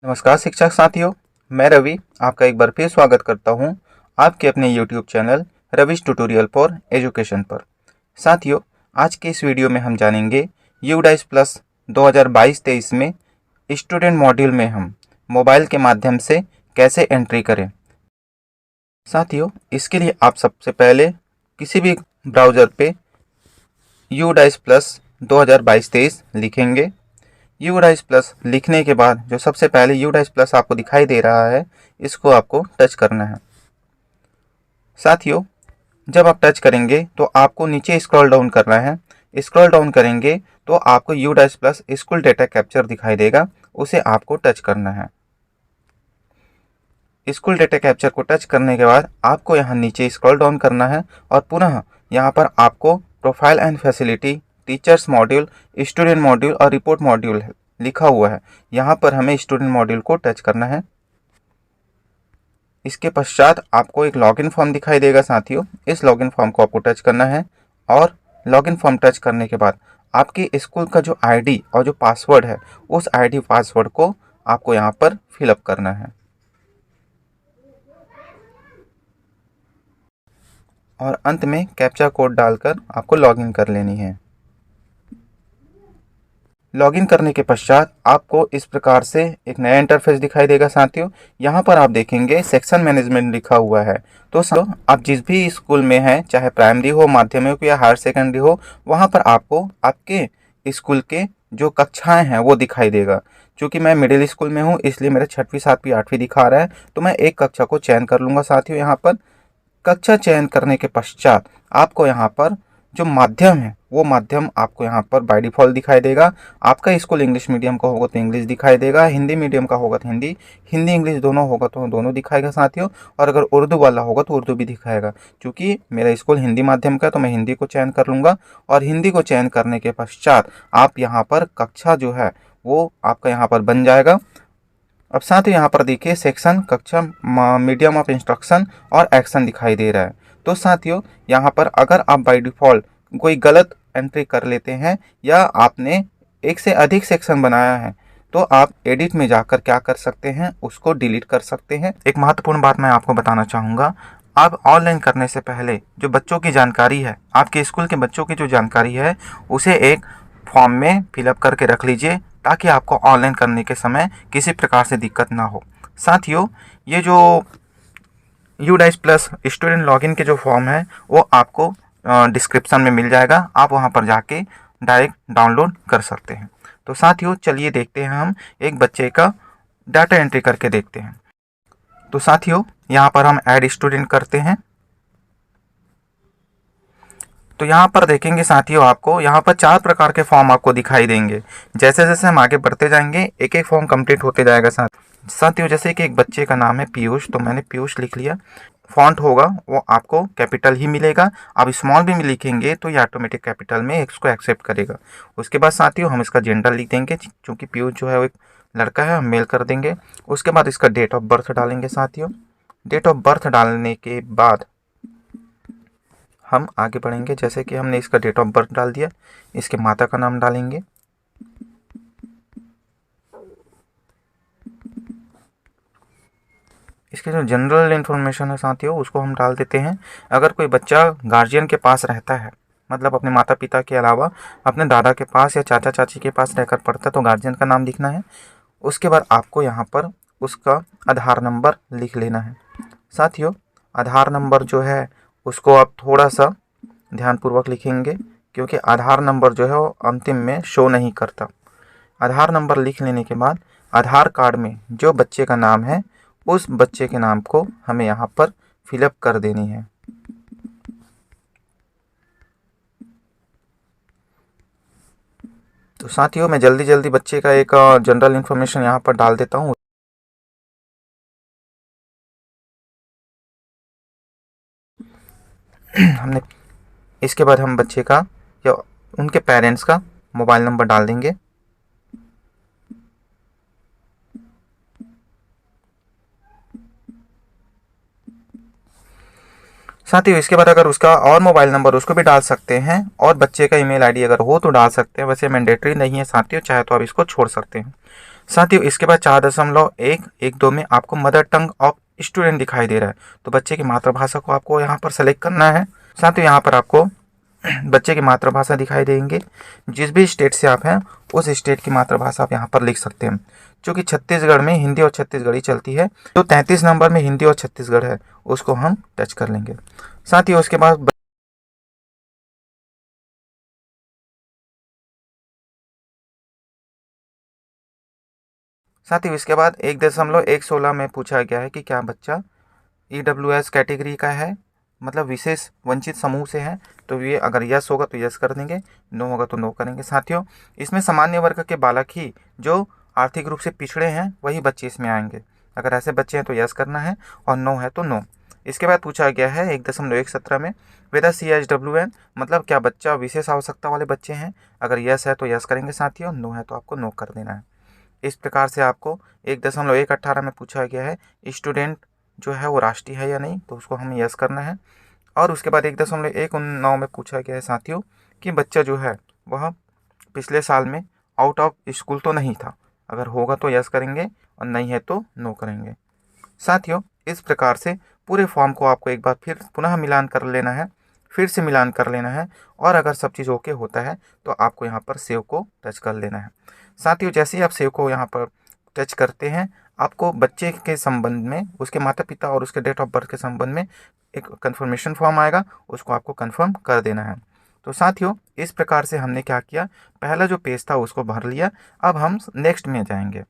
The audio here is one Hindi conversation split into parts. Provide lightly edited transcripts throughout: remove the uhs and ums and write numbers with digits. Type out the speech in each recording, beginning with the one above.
नमस्कार शिक्षक साथियों, मैं रवि आपका एक बार फिर स्वागत करता हूं आपके अपने YouTube channel Ravish tutorial for education पर। साथियों, आज के इस वीडियो में हम जानेंगे यूडाइस प्लस 2022-23 में स्टूडेंट मॉड्यूल में हम मोबाइल के माध्यम से कैसे एंट्री करें। साथियों, इसके लिए आप सबसे पहले किसी भी ब्राउज़र पे यूडाइस प्लस 2022-23 लिखेंगे। यूडाइस प्लस लिखने के बाद जो सबसे पहले यूडाइस प्लस आपको दिखाई दे रहा है, इसको आपको टच करना है। साथियों, जब आप टच करेंगे तो आपको नीचे स्क्रॉल डाउन करना है। स्क्रॉल डाउन करेंगे तो आपको UDISE plus school data capture दिखाई देगा, उसे आपको टच करना है। स्कूल डेटा कैप्चर को टच करने के बाद आपको यहाँ नीचे स्क्रॉल डाउन करना है और पुनः यहाँ पर आपको profile and facility, teachers module, student module और रिपोर्ट मॉड्यूल लिखा हुआ है। यहाँ पर हमें स्टूडेंट मॉड्यूल को टच करना है। इसके पश्चात आपको एक लॉगिन फॉर्म दिखाई देगा। साथियों, इस लॉगिन फॉर्म को आपको टच करना है और लॉगिन फॉर्म टच करने के बाद आपके स्कूल का जो आईडी और जो पासवर्ड है, उस आईडी पासवर्ड को आपको यहाँ पर फिलअप करना है और अंत में कैप्चा कोड डालकर आपको लॉगिन कर लेनी है। लॉगिन करने के पश्चात आपको इस प्रकार से एक नया इंटरफेस दिखाई देगा। साथियों, यहाँ पर आप देखेंगे सेक्शन मैनेजमेंट लिखा हुआ है। तो आप जिस भी स्कूल में हैं, चाहे प्राइमरी हो, माध्यमिक या हायर सेकेंडरी हो, वहाँ पर आपको आपके स्कूल के जो कक्षाएं हैं वो दिखाई देगा। क्योंकि मैं मिडिल स्कूल में हूँ, इसलिए मेरा 6वीं 7वीं 8वीं दिखा रहा है, तो मैं एक कक्षा को चयन कर लूँगा। साथियों, यहाँ पर कक्षा चयन करने के पश्चात आपको यहाँ पर जो माध्यम है वो माध्यम आपको यहाँ पर बाय डिफ़ॉल्ट दिखाई देगा। आपका स्कूल इंग्लिश मीडियम का होगा तो इंग्लिश दिखाई देगा, हिंदी मीडियम का होगा तो हिंदी, हिंदी इंग्लिश दोनों होगा तो दोनों दिखाएगा साथियों। और अगर उर्दू वाला होगा तो उर्दू भी दिखाएगा। क्योंकि मेरा स्कूल हिंदी माध्यम का है तो मैं हिंदी को चयन कर लूँगा और हिंदी को चयन करने के पश्चात आप यहाँ पर कक्षा जो है वो आपका यहाँ पर बन जाएगा। अब साथ ही यहाँ पर देखिए सेक्शन, कक्षा, मीडियम ऑफ इंस्ट्रक्शन और एक्शन दिखाई दे रहा है। तो साथियों, यहाँ पर अगर आप बाय डिफ़ॉल्ट कोई गलत एंट्री कर लेते हैं या आपने एक से अधिक सेक्शन बनाया है, तो आप एडिट में जाकर क्या कर सकते हैं, उसको डिलीट कर सकते हैं। एक महत्वपूर्ण बात मैं आपको बताना चाहूँगा, आप ऑनलाइन करने से पहले जो बच्चों की जानकारी है, आपके स्कूल के बच्चों की जो जानकारी है, उसे एक फॉर्म में फिलअप करके रख लीजिए ताकि आपको ऑनलाइन करने के समय किसी प्रकार से दिक्कत ना हो। साथियों, ये जो यूडाइस प्लस स्टूडेंट लॉगिन के जो फॉर्म है वो आपको डिस्क्रिप्शन में मिल जाएगा, आप वहाँ पर जाके डायरेक्ट डाउनलोड कर सकते हैं। तो साथियों, चलिए देखते हैं, हम एक बच्चे का डाटा एंट्री करके देखते हैं। तो साथियों, यहाँ पर हम ऐड स्टूडेंट करते हैं। तो यहाँ पर देखेंगे साथियों, आपको यहाँ पर 4 प्रकार के फॉर्म आपको दिखाई देंगे। जैसे जैसे हम आगे बढ़ते जाएंगे एक एक फॉर्म कंप्लीट होते जाएगा। साथियों, जैसे कि एक बच्चे का नाम है पीयूष, तो मैंने पीयूष लिख लिया। फॉन्ट होगा वो आपको कैपिटल ही मिलेगा। आप स्मॉल भी लिखेंगे तो ये ऑटोमेटिक कैपिटल में इसको एक्सेप्ट करेगा। उसके बाद साथियों, हम इसका जेंडर लिख देंगे, क्योंकि पीयूष जो है वो एक लड़का है, हम मेल कर देंगे। उसके बाद इसका डेट ऑफ बर्थ डालेंगे। साथियों, डेट ऑफ बर्थ डालने के बाद हम आगे बढ़ेंगे। जैसे कि हमने इसका डेट ऑफ बर्थ डाल दिया, इसके माता का नाम डालेंगे। इसके जो जनरल इन्फॉर्मेशन है साथियों, उसको हम डाल देते हैं। अगर कोई बच्चा गार्जियन के पास रहता है, मतलब अपने माता पिता के अलावा अपने दादा के पास या चाचा चाची के पास रहकर पढ़ता है, तो गार्जियन का नाम लिखना है। उसके बाद आपको यहाँ पर उसका आधार नंबर लिख लेना है। साथियों, आधार नंबर जो है उसको आप थोड़ा सा ध्यानपूर्वक लिखेंगे, क्योंकि आधार नंबर जो है वो अंतिम में शो नहीं करता। आधार नंबर लिख लेने के बाद आधार कार्ड में जो बच्चे का नाम है, उस बच्चे के नाम को हमें यहाँ पर फिलअप कर देनी है। तो साथियों, मैं जल्दी जल्दी बच्चे का एक जनरल इन्फॉर्मेशन यहाँ पर डाल देता हूँ। हमने इसके बाद हम बच्चे का या उनके पेरेंट्स का मोबाइल नंबर डाल देंगे। साथ ही इसके बाद अगर उसका और मोबाइल नंबर उसको भी डाल सकते हैं, और बच्चे का ईमेल आईडी अगर हो तो डाल सकते हैं, वैसे मैंडेटरी नहीं है साथियों, चाहे तो आप इसको छोड़ सकते हैं। साथियों इसके बाद 4.112 में आपको मदर टंग ऑफ स्टूडेंट दिखाई दे रहा है, तो बच्चे की मातृभाषा को आपको यहाँ पर सेलेक्ट करना है। साथियों यहाँ पर आपको बच्चे की मातृभाषा दिखाई देंगे, जिस भी स्टेट से आप हैं उस स्टेट की मातृभाषा आप यहाँ पर लिख सकते हैं। क्योंकि छत्तीसगढ़ में हिंदी और छत्तीसगढ़ी चलती है, तो 33 नंबर में हिंदी और छत्तीसगढ़ है, उसको हम टच कर लेंगे। साथ ही उसके बाद इसके बाद 1.116 में पूछा गया है कि क्या बच्चा EWS कैटेगरी का है, मतलब विशेष वंचित समूह से है, तो ये अगर यस होगा तो यस कर देंगे, नो होगा तो नो करेंगे। साथियों इसमें सामान्य वर्ग के बालक ही जो आर्थिक रूप से पिछड़े हैं वही बच्चे इसमें आएंगे, अगर ऐसे बच्चे हैं तो यस करना है और नो है तो नो। इसके बाद पूछा गया है 1.117 में वेदर CHWN, मतलब क्या बच्चा विशेष आवश्यकता वाले बच्चे हैं, अगर यस है तो यस करेंगे साथियों, नो है तो आपको नो कर देना है। इस प्रकार से आपको 1.118 में पूछा गया है स्टूडेंट जो है वो राष्ट्रीय है या नहीं, तो उसको हमें यस करना है। और उसके बाद 1.119 में पूछा गया है साथियों कि बच्चा जो है वह पिछले साल में आउट ऑफ स्कूल तो नहीं था, अगर होगा तो यस करेंगे और नहीं है तो नो करेंगे। साथियों इस प्रकार से पूरे फॉर्म को आपको एक बार फिर पुनः मिलान कर लेना है, फिर से मिलान कर लेना है, और अगर सब चीज़ ओके होता है तो आपको यहाँ पर सेव को टच कर लेना है। साथियों जैसे ही आप सेव को यहाँ पर टच करते हैं, आपको बच्चे के संबंध में, उसके माता पिता और उसके डेट ऑफ बर्थ के संबंध में एक कन्फर्मेशन फॉर्म आएगा, उसको आपको कन्फर्म कर देना है। तो साथियों इस प्रकार से हमने क्या किया, पहला जो पेज था उसको भर लिया। अब हम नेक्स्ट में जाएंगे।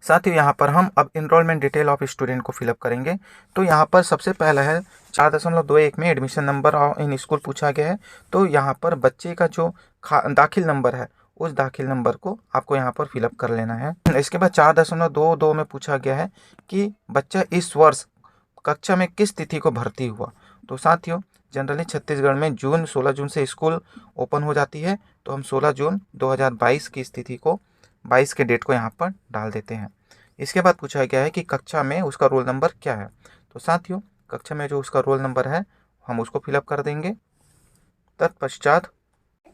साथियों यहाँ पर हम अब इनरोलमेंट डिटेल ऑफ स्टूडेंट को फिलअप करेंगे। तो यहाँ पर सबसे पहला है 4.21 में एडमिशन नंबर इन स्कूल पूछा गया है। तो यहाँ पर बच्चे का जो दाखिल नंबर है उस दाखिल नंबर को आपको यहाँ पर फिलअप कर लेना है। इसके बाद 4.22 में पूछा गया है कि बच्चा इस वर्ष कक्षा में किस तिथि को भर्ती हुआ। तो साथियों जनरली छत्तीसगढ़ में 16 जून से स्कूल ओपन हो जाती है, तो हम 16 जून 2022 की स्थिति को 22 के डेट को यहाँ पर डाल देते हैं। इसके बाद पूछा गया है कि कक्षा में उसका रोल नंबर क्या है। तो साथियों कक्षा में जो उसका रोल नंबर है हम उसको फिलअप कर देंगे। तत्पश्चात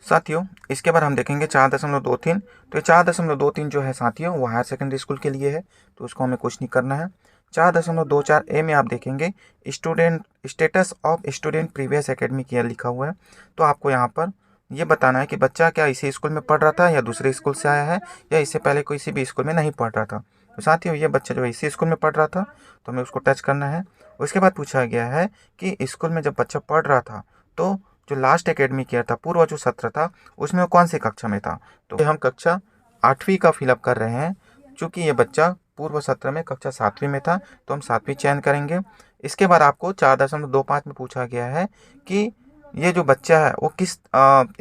साथियों इसके बाद हम देखेंगे 4.23। तो ये 4.23 जो है साथियों वो हायर सेकेंडरी स्कूल के लिए है, तो उसको हमें कुछ नहीं करना है। 4.24 ए में आप देखेंगे student status of student previous academic year लिखा हुआ है। तो आपको यहाँ पर ये बताना है कि बच्चा क्या इसी स्कूल में पढ़ रहा था या दूसरे स्कूल से आया है, या इससे पहले किसी भी स्कूल में नहीं पढ़ रहा था। तो साथियों ये बच्चा जो है इसी स्कूल में पढ़ रहा था, तो हमें उसको टच करना है। उसके बाद पूछा गया है कि स्कूल में जब बच्चा पढ़ रहा था तो जो लास्ट एकेडमिक ईयर था, पूर्व जो सत्र था, उसमें वो कौन सी कक्षा में था। तो हम कक्षा 8वीं का फिलअप कर रहे हैं। चूँकि ये बच्चा पूर्व सत्र में कक्षा 7वीं में था, तो हम 7वीं चयन करेंगे। इसके बाद आपको 4.25 में पूछा गया है कि ये जो बच्चा है वो किस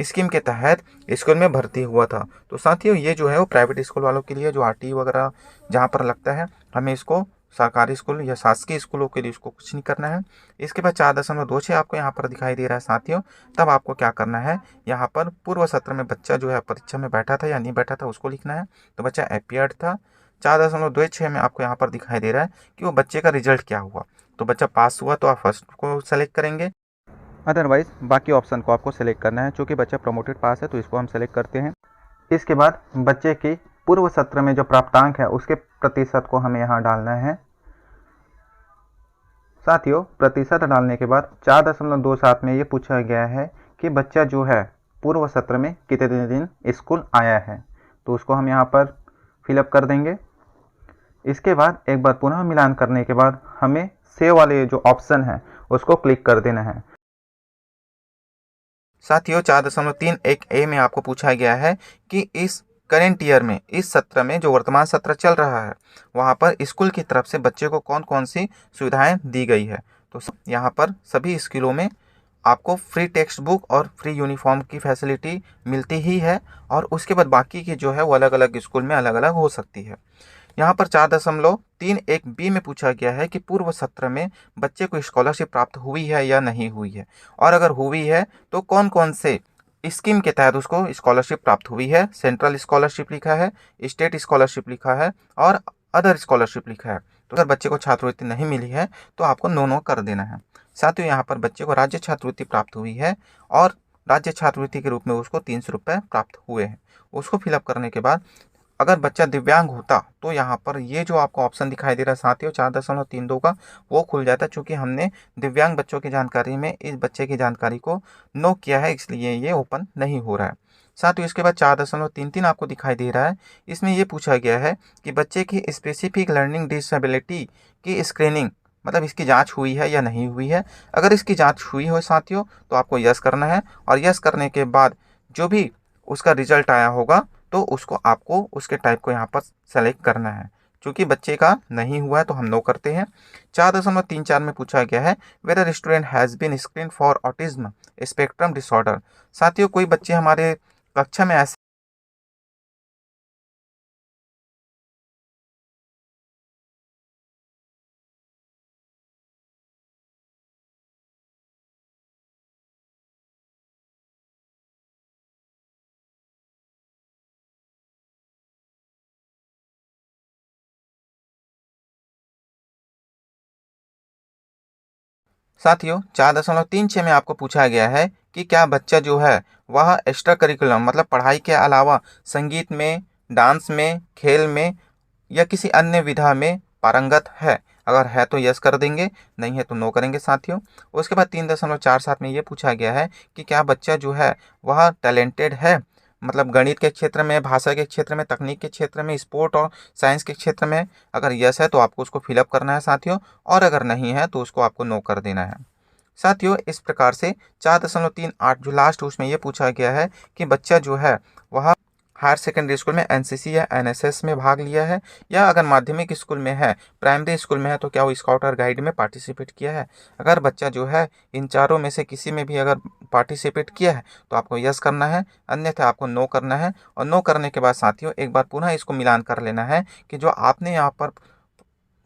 स्कीम के तहत स्कूल में भर्ती हुआ था। तो साथियों ये जो है वो प्राइवेट स्कूल वालों के लिए, जो RT वगैरह जहाँ पर लगता है, हमें इसको सरकारी स्कूल या शासकीय स्कूलों के लिए उसको कुछ नहीं करना है। इसके बाद 4.26 आपको यहाँ पर दिखाई दे रहा है साथियों। तब आपको क्या करना है, यहाँ पर पूर्व सत्र में बच्चा जो है परीक्षा में बैठा था या नहीं बैठा था उसको लिखना है। तो बच्चा अपीयर्ड था। 4.26 में आपको यहाँ पर दिखाई दे रहा है कि वो बच्चे का रिजल्ट क्या हुआ। तो बच्चा पास हुआ तो आप फर्स्ट को सेलेक्ट करेंगे, अदरवाइज बाकी ऑप्शन को आपको सेलेक्ट करना है। चूँकि बच्चा प्रमोटेड पास है तो इसको हम सेलेक्ट करते हैं। इसके बाद बच्चे की पूर्व सत्र में जो प्राप्तांक है उसके प्रतिशत को हमें यहाँ डालना है। साथियों प्रतिशत डालने के बाद 4.27 में ये पूछा गया है कि बच्चा जो है पूर्व सत्र में कितने दिन स्कूल आया है, तो उसको हम यहाँ पर फिलअप कर देंगे। इसके बाद एक बार पुनः मिलान करने के बाद हमें सेव वाले जो ऑप्शन है उसको क्लिक कर देना है। साथियों 4.31 ए में आपको पूछा गया है कि इस करेंट ईयर में, इस सत्र में जो वर्तमान सत्र चल रहा है, वहाँ पर स्कूल की तरफ से बच्चे को कौन कौन सी सुविधाएं दी गई है। तो यहाँ पर सभी स्कूलों में आपको फ्री टेक्स्ट बुक और फ्री यूनिफॉर्म की फैसिलिटी मिलती ही है, और उसके बाद बाकी की जो है वो अलग अलग स्कूल में अलग अलग हो सकती है। यहाँ पर 4.31 बी में पूछा गया है कि पूर्व सत्र में बच्चे को स्कॉलरशिप प्राप्त हुई है या नहीं हुई है, और अगर हुई है तो कौन कौन से स्कीम के तहत उसको स्कॉलरशिप प्राप्त हुई है। सेंट्रल स्कॉलरशिप लिखा है, स्टेट स्कॉलरशिप लिखा है और अदर स्कॉलरशिप लिखा है। तो अगर बच्चे को छात्रवृत्ति नहीं मिली है तो आपको नो कर देना है। साथ ही यहाँ पर बच्चे को राज्य छात्रवृत्ति प्राप्त हुई है और राज्य छात्रवृत्ति के रूप में उसको 300 रुपये प्राप्त हुए हैं। उसको फिलअप करने के बाद अगर बच्चा दिव्यांग होता तो यहाँ पर ये जो आपको ऑप्शन दिखाई दे रहा है साथियों 4.32 का, वो खुल जाता। चूँकि हमने दिव्यांग बच्चों की जानकारी में इस बच्चे की जानकारी को नो किया है, इसलिए ये ओपन नहीं हो रहा है। साथियों इसके बाद 4.33 आपको दिखाई दे रहा है। इसमें ये पूछा गया है कि बच्चे की स्पेसिफिक लर्निंग डिसेबिलिटी की स्क्रीनिंग, मतलब इसकी जांच हुई है या नहीं हुई है। अगर इसकी जांच हुई हो साथियों तो आपको यस करना है, और यस करने के बाद जो भी उसका रिजल्ट आया होगा तो उसको आपको उसके टाइप को यहाँ पर सेलेक्ट करना है। क्योंकि बच्चे का नहीं हुआ है तो हम नो करते हैं। 4.34 में पूछा गया है whether student has been screen for autism spectrum disorder. साथियों कोई बच्चे हमारे कक्षा में ऐसे साथियों 4.36 में आपको पूछा गया है कि क्या बच्चा जो है वह एक्स्ट्रा करिकुलम मतलब पढ़ाई के अलावा संगीत में, डांस में, खेल में या किसी अन्य विधा में पारंगत है। अगर है तो यस कर देंगे, नहीं है तो नो करेंगे साथियों। उसके बाद 3.47 में ये पूछा गया है कि क्या बच्चा जो है वह टैलेंटेड है, मतलब गणित के क्षेत्र में, भाषा के क्षेत्र में, तकनीक के क्षेत्र में, स्पोर्ट और साइंस के क्षेत्र में। अगर यस है तो आपको उसको फिलअप करना है साथियों, और अगर नहीं है तो उसको आपको नो कर देना है। साथियों इस प्रकार से 4.38 जो लास्ट उसमें ये पूछा गया है कि बच्चा जो है वह हायर सेकेंडरी स्कूल में एनसीसी या एनएसएस में भाग लिया है, या अगर माध्यमिक स्कूल में है, प्राइमरी स्कूल में है तो क्या वो स्काउट और गाइड में पार्टिसिपेट किया है। अगर बच्चा जो है इन चारों में से किसी में भी अगर पार्टिसिपेट किया है तो आपको यस करना है, अन्यथा आपको नो करना है। और नो करने के बाद साथियों एक बार पुनः इसको मिलान कर लेना है कि जो आपने यहाँ पर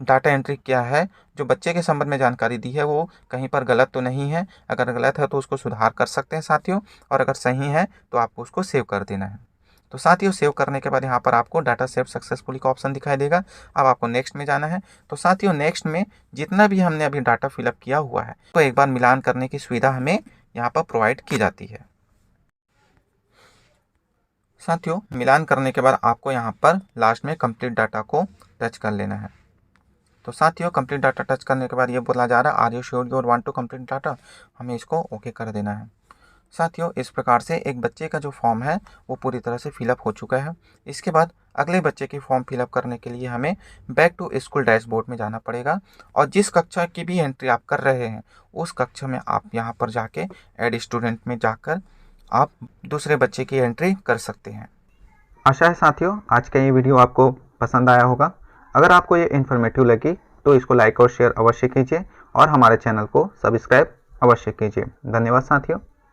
डाटा एंट्री किया है, जो बच्चे के संबंध में जानकारी दी है वो कहीं पर गलत तो नहीं है। अगर गलत है तो उसको सुधार कर सकते हैं साथियों, और अगर सही है तो आपको उसको सेव कर देना है। तो साथियों सेव करने के बाद यहाँ पर आपको डाटा सेव सक्सेसफुली का ऑप्शन दिखाई देगा। अब आपको नेक्स्ट में जाना है। तो साथियों नेक्स्ट में जितना भी हमने अभी डाटा फिलअप किया हुआ है तो एक बार मिलान करने की सुविधा हमें यहाँ पर प्रोवाइड की जाती है। साथियों मिलान करने के बाद आपको यहाँ पर लास्ट में कंप्लीट डाटा को टच कर लेना है। तो साथियों कंप्लीट डाटा टच करने के बाद ये बोला जा रहा है are you sure you want to complete data, हमें इसको ओके कर देना है। साथियों इस प्रकार से एक बच्चे का जो फॉर्म है वो पूरी तरह से फिलअप हो चुका है। इसके बाद अगले बच्चे की फॉर्म फिलअप करने के लिए हमें बैक टू स्कूल डैशबोर्ड में जाना पड़ेगा, और जिस कक्षा की भी एंट्री आप कर रहे हैं उस कक्षा में आप यहाँ पर जाके ऐड स्टूडेंट में जाकर आप दूसरे बच्चे की एंट्री कर सकते हैं। आशा है साथियों आज का ये वीडियो आपको पसंद आया होगा। अगर आपको ये इन्फॉर्मेटिव लगी तो इसको लाइक और शेयर अवश्य कीजिए, और हमारे चैनल को सब्सक्राइब अवश्य कीजिए। धन्यवाद साथियों।